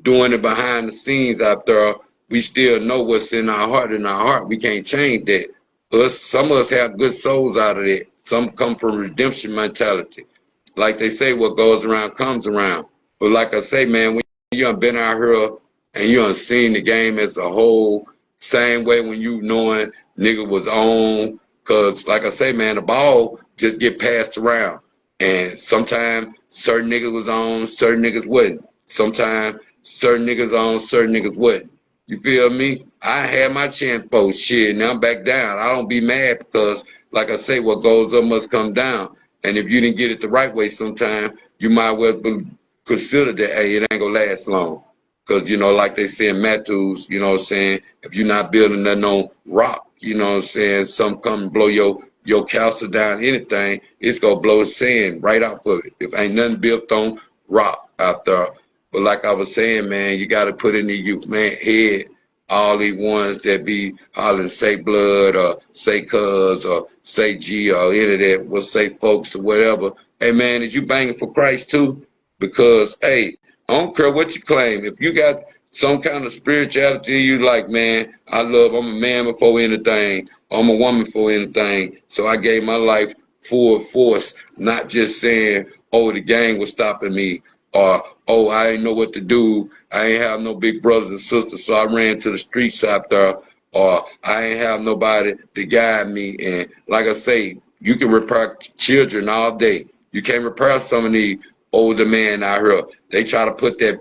doing it behind the scenes out there, we still know what's in our heart. In our heart, we can't change that. Some of us have good souls out of that. Some come from redemption mentality. Like they say, what goes around comes around. But like I say, man, when you done been out here and you done seen the game as a whole, same way when you knowing nigga was on, cause like I say, man, the ball just get passed around. And sometimes certain niggas was on, certain niggas wasn't. Sometimes certain niggas on, certain niggas wasn't. You feel me? I had my chance for shit. Now I'm back down. I don't be mad because, like I say, what goes up must come down. And if you didn't get it the right way sometime, you might well consider that, hey, it ain't gonna last long. Because, you know, like they say in Matthews, you know what I'm saying, if you're not building nothing on rock, you know what I'm saying, some come and blow your castle down, anything, it's gonna blow sand right off of it. If ain't nothing built on rock out there. But like I was saying, man, you got to put in the youth man head all these ones that be hollering say blood or say cuz or say G or any of that, will say folks or whatever. Hey, man, is you banging for Christ too? Because, hey, I don't care what you claim. If you got some kind of spirituality, you like, man, I'm a man before anything. I'm a woman before anything. So I gave my life full force, not just saying, oh, the gang was stopping me, or, oh, I ain't know what to do. I ain't have no big brothers and sisters, so I ran to the streets out there, or I ain't have nobody to guide me. And like I say, you can repair children all day. You can't repair some of these older men out here. They try to put that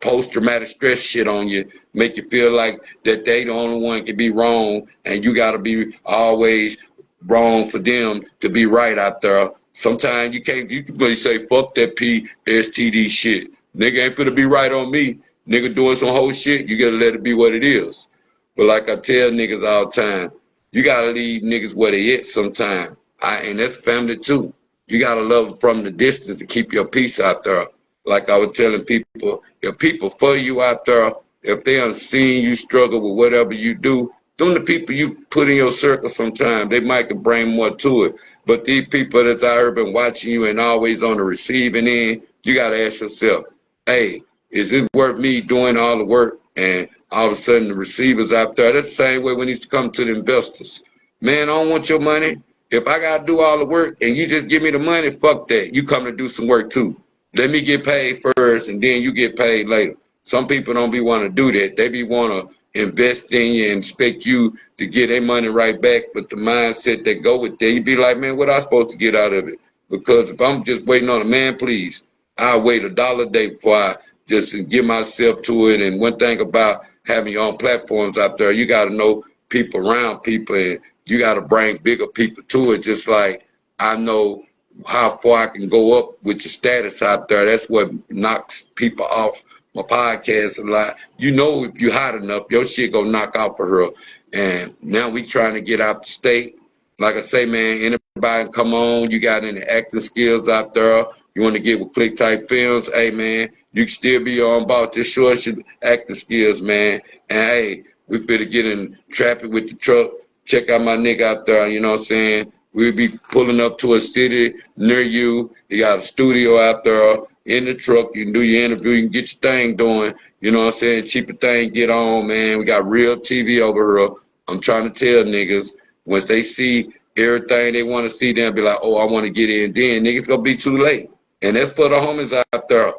post-traumatic stress shit on you, make you feel like that they the only one can be wrong, and you got to be always wrong for them to be right out there. Sometimes you can't, you can say, fuck that PSTD shit. Nigga ain't finna be right on me. Nigga doing some whole shit, you gotta let it be what it is. But like I tell niggas all the time, you gotta leave niggas where they at sometime. And that's family too. You gotta love them from the distance to keep your peace out there. Like I was telling people, if people for you out there, if they done seen you struggle with whatever you do, them the people you put in your circle sometimes, they might could bring more to it. But these people that's out here been watching you and always on the receiving end, you gotta ask yourself, hey, is it worth me doing all the work and all of a sudden the receivers out there? That's the same way when it comes to the investors. Man, I don't want your money. If I gotta do all the work and you just give me the money, fuck that. You come to do some work too. Let me get paid first and then you get paid later. Some people don't be want to do that. They be want to invest in you and expect you to get their money right back. But the mindset that go with that, you be like, man, what I supposed to get out of it? Because if I'm just waiting on a man, please, I'll wait $1 a day before I just give myself to it. And one thing about having your own platforms out there, you got to know people around people and you got to bring bigger people to it. Just like I know how far I can go up with your status out there. That's what knocks people off my podcast a lot. You know, if you hot enough, your shit gonna knock out for her. And now we trying to get out the state. Like I say, man, anybody come on, you got any acting skills out there, you want to get with Click Type Films, hey, man, you can still be on about this short shit acting skills, man. And, hey, we better get in traffic with the truck. Check out my nigga out there, you know what I'm saying? We'll be pulling up to a city near you. You got a studio out there in the truck. You can do your interview. You can get your thing doing. You know what I'm saying? Cheaper thing, get on, man. We got real TV over here. I'm trying to tell niggas, once they see everything they want to see, they'll be like, oh, I want to get in. Then niggas going to be too late. And that's for the homies out there.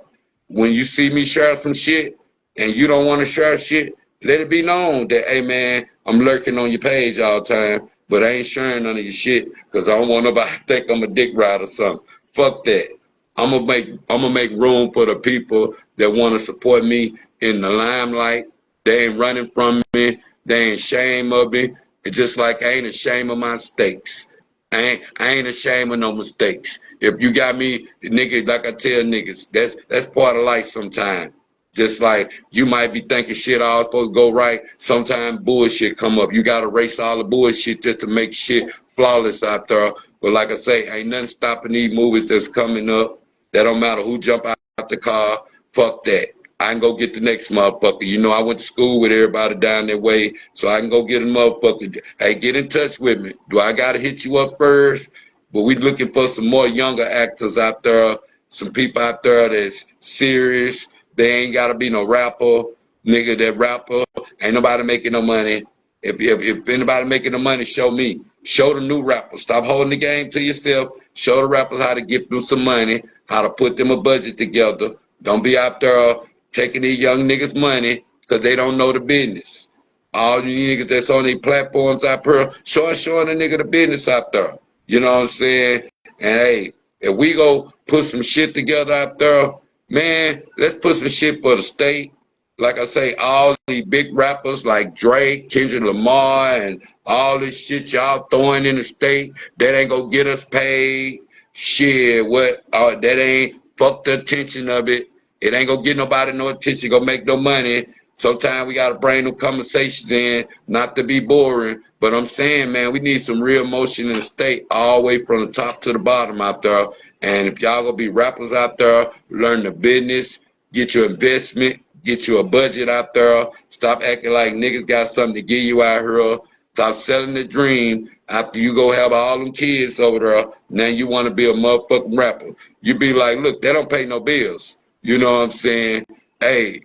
When you see me share some shit and you don't want to share shit, let it be known that, hey, man, I'm lurking on your page all the time, but I ain't sharing none of your shit because I don't want nobody to think I'm a dick ride or something. Fuck that. I'm gonna make room for the people that want to support me in the limelight. They ain't running from me. They ain't ashamed of me. It's just like I ain't ashamed of my mistakes. I ain't ashamed of no mistakes. If you got me, nigga, like I tell niggas, that's part of life sometimes. Just like you might be thinking shit all supposed to go right. Sometimes bullshit come up. You got to erase all the bullshit just to make shit flawless out there. But like I say, ain't nothing stopping these movies that's coming up. That don't matter who jump out the car. Fuck that. I can go get the next motherfucker. You know, I went to school with everybody down that way, so I can go get a motherfucker. Hey, get in touch with me. Do I got to hit you up first? But we looking for some more younger actors out there, some people out there that's serious. They ain't got to be no rapper. Nigga, that rapper, ain't nobody making no money. If anybody making the money, show me. Show the new rappers. Stop holding the game to yourself. Show the rappers how to get them some money, how to put them a budget together. Don't be out there taking these young niggas' money because they don't know the business. All you niggas that's on these platforms out there, showing a nigga the business out there. You know what I'm saying? And hey, if we go put some shit together out there, man, let's put some shit for the state. Like I say, all these big rappers like Drake, Kendrick Lamar, and all this shit y'all throwing in the state, that ain't gonna get us paid. Shit, what? That ain't, fuck the attention of it. It ain't gonna get nobody no attention, gonna make no money. Sometimes we gotta bring them conversations in, not to be boring. But I'm saying, man, we need some real motion in the state, all the way from the top to the bottom out there. And if y'all gonna be rappers out there, learn the business, get your investment, get you a budget out there. Stop acting like niggas got something to give you out here. Stop selling the dream after you go have all them kids over there. Now you want to be a motherfucking rapper. You be like, look, they don't pay no bills. You know what I'm saying? Hey,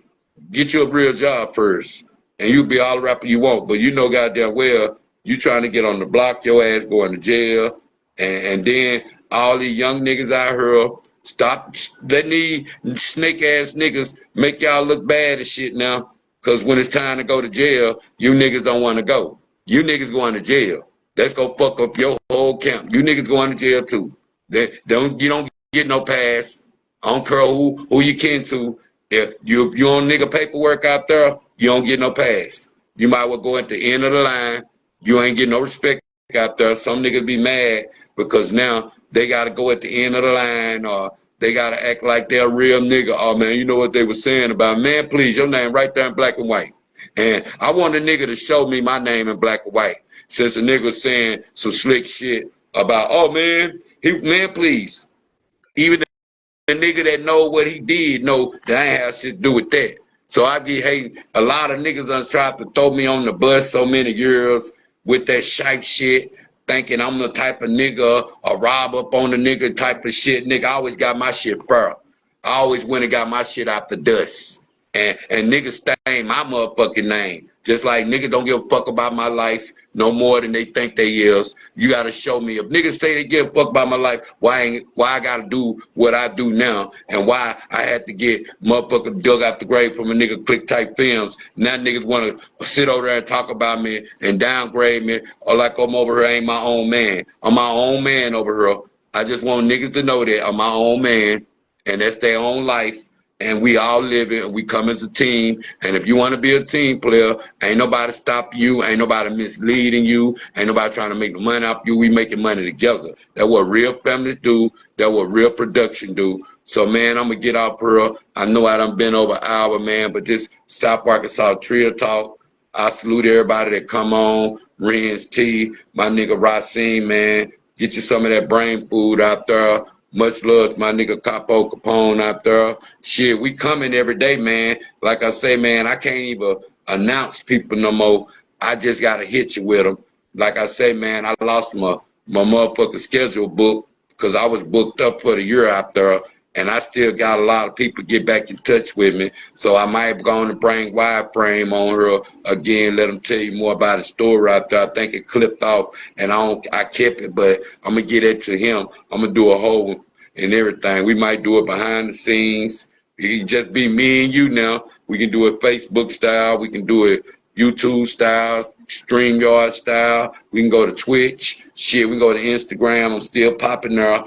get you a real job first, and you be all the rapper you want. But you know goddamn well, you trying to get on the block, your ass going to jail, and then all these young niggas out here, stop letting these snake ass niggas make y'all look bad and shit now. Cause when it's time to go to jail, you niggas don't want to go. You niggas going to jail. Let's go fuck up your whole camp. You niggas going to jail too. You don't get no pass. I don't care who you kin to. If you on nigga paperwork out there, you don't get no pass. You might well go at the end of the line. You ain't getting no respect out there. Some niggas be mad because now they got to go at the end of the line, or they got to act like they're a real nigga. Oh, man, you know what they were saying about, man, please, your name right there in black and white. And I want a nigga to show me my name in black and white. Since a nigga was saying some slick shit about, oh, man, man, please. Even the nigga that know what he did know that I ain't have shit to do with that. So I be hating. A lot of niggas done tried to throw me on the bus so many years with that shite shit, thinking I'm the type of nigga, a rob up on the nigga type of shit. Nigga, I always got my shit firm. I always went and got my shit out the dust. And niggas stain my motherfucking name. Just like niggas don't give a fuck about my life no more than they think they is. You gotta show me. If niggas say they give a fuck about my life, why I gotta do what I do now, and why I had to get motherfucker dug out the grave from a nigga click type films. Now niggas wanna sit over there and talk about me and downgrade me, or like I'm over here ain't my own man. I'm my own man over here. I just want niggas to know that I'm my own man, and that's their own life. And we all live it, and we come as a team. And if you want to be a team player, ain't nobody stop you, ain't nobody misleading you, ain't nobody trying to make no money off you. We making money together. That's what real families do. That's what real production do. So, man, I'm going to get off here. I know I done been over an hour, man, but this South Arkansas Trill Talk, I salute everybody that come on. Renz T, my nigga RaSeeing, man. Get you some of that brain food out there. Much love to my nigga Capo Capone out there. Shit, we coming every day, man. Like I say, man, I can't even announce people no more. I just got to hit you with them. Like I say, man, I lost my motherfucking schedule book because I was booked up for the year out there. And I still got a lot of people get back in touch with me. So I might go on to bring Wireframe on her again, let them tell you more about the story out there. I think it clipped off and I kept it, but I'm going to get it to him. I'm going to do a whole and everything. We might do it behind the scenes. It can just be me and you now. We can do it Facebook style. We can do it YouTube style, StreamYard style. We can go to Twitch. Shit, we can go to Instagram. I'm still popping there.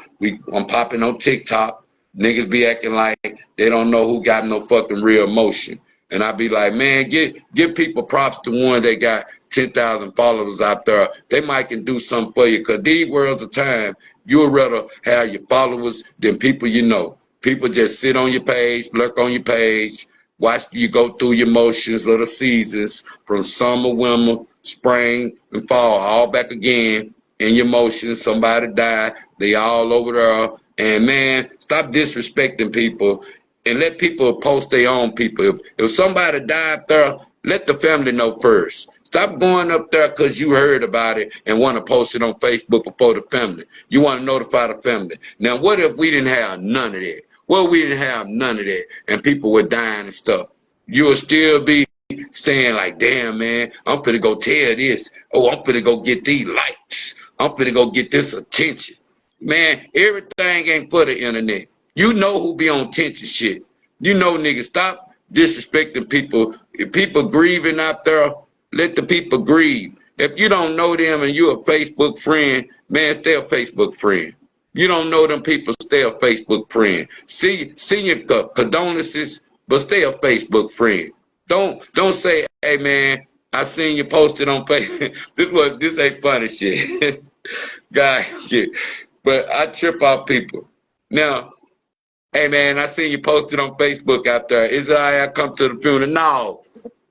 I'm popping on TikTok. Niggas be acting like they don't know who got no fucking real emotion. And I be like, man, give people props to one that got 10,000 followers out there. They might can do something for you, because these worlds of time, you would rather have your followers than people you know. People just sit on your page, lurk on your page, Watch you go through your motions of the seasons from summer, winter, spring, and fall, all back again in your motions. Somebody died. They all over there. And man, stop disrespecting people and let people post their own people. If somebody died there, let the family know first. Stop going up there because you heard about it and want to post it on Facebook before the family. You want to notify the family. Now, what if we didn't have none of that? Well, we didn't have none of that and people were dying and stuff. You will still be saying like, damn, man, I'm finna go tell this. Oh, I'm finna go get these likes. I'm finna go get this attention. Man, everything ain't for the internet. You know who be on tension shit. You know, niggas, stop disrespecting people. If people grieving out there, let the people grieve. If you don't know them and you're a Facebook friend, man, stay a Facebook friend. You don't know them people, stay a Facebook friend. See your condolences, but stay a Facebook friend. Don't say, hey man, I seen you posted on Facebook. This ain't funny shit. Guy shit. But I trip off people. Now, hey man, I seen you posted on Facebook out there. Is it I come to the funeral? No.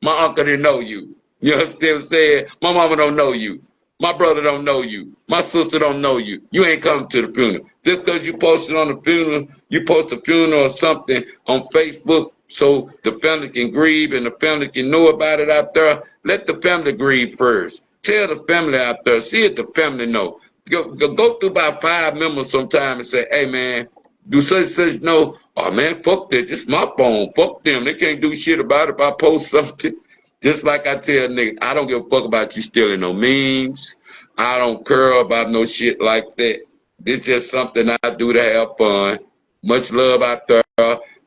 My uncle didn't know you. You understand what I'm saying? My mama don't know you. My brother don't know you. My sister don't know you. You ain't coming to the funeral. Just because you posted on the funeral, you post a funeral or something on Facebook so the family can grieve and the family can know about it out there. Let the family grieve first. Tell the family out there. See if the family know. Go through about 5 members sometime and say, hey man, do such know? Oh man, fuck that. This is my phone. Fuck them. They can't do shit about it if I post something. Just like I tell niggas, I don't give a fuck about you stealing no memes. I don't care about no shit like that. It's just something I do to have fun. Much love out there.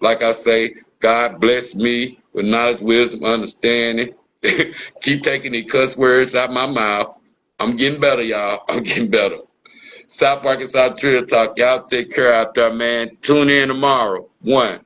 Like I say, God bless me with knowledge, wisdom, understanding. Keep taking the cuss words out my mouth. I'm getting better, y'all. I'm getting better. South Arkansas Trill Talk. Y'all take care out there, man. Tune in tomorrow. 1.